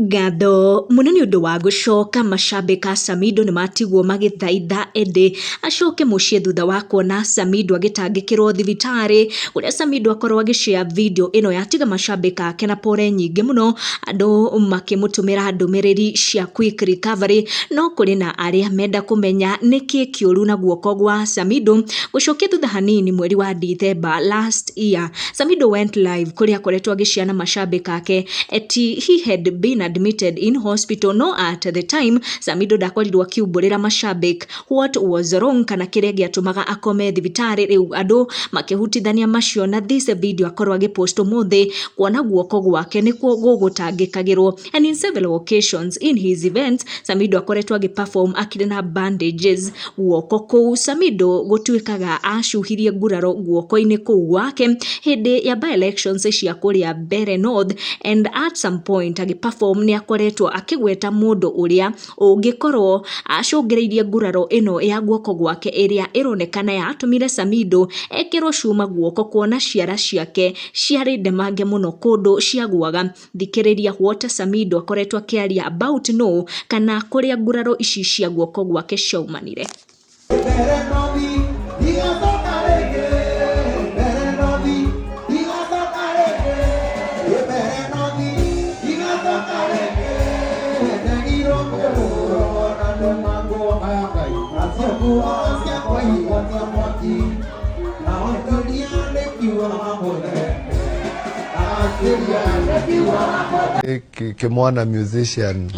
Ngatho munene undu wa gucoka macambika Samido nimatigwo magithaitha ende acoke mucii thutha wa kuona Samido agitangikirwo thibitari uria Samido akorwo agishare video ino yatiga macambika ake na pore nyingi muno andu makimutumira ndumiriri cia quick recovery no kuri na aria menda kumenya niki kiuru na guoko gwa Samido gucokia thutha hanini mweri wa December last year. Samido went live kuria akoretwo agiciana macambika ake eti he had been admitted in hospital. No, at the time Samido ndakorirwo akiumburira macambik what was wrong kana kiria giatumaga akome thibitari. Riu andu makihutithania macio na this video akorwo agipost muthi kuona guoko gwake nikuo gugutangikagirwo. And in several occasions in his events Samido akoretwo agiperform akiri na bandages guoko kuu. Samido gutuikaga acuhirie nguraro guoko-ini kuu gwake hindi ya by-elections cia kuria Mbere North, and at some point agiperform ni akoretwo akigweta mundu uria ungikorwo acungiriirie nguraro ino ya guoko gwake iria ironekana yatumire Samido ekirwo cuma guoko kuona ciara ciake ciari ndemange muno kundu ciagwaga. Thikiriria what Samido akoretwo akiaria about no kana kuria nguraro ici cia guoko gwake ciaumanire. Kimwana musician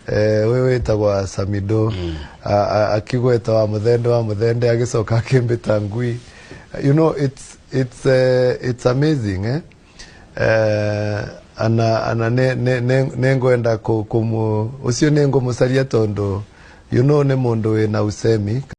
wewe tagwa Samido akigweta wa muthende agicoka akimbita ngui. You know, it's amazing ana nengwenda ucio nengo musaria tondu you know ne mundu wina usemi.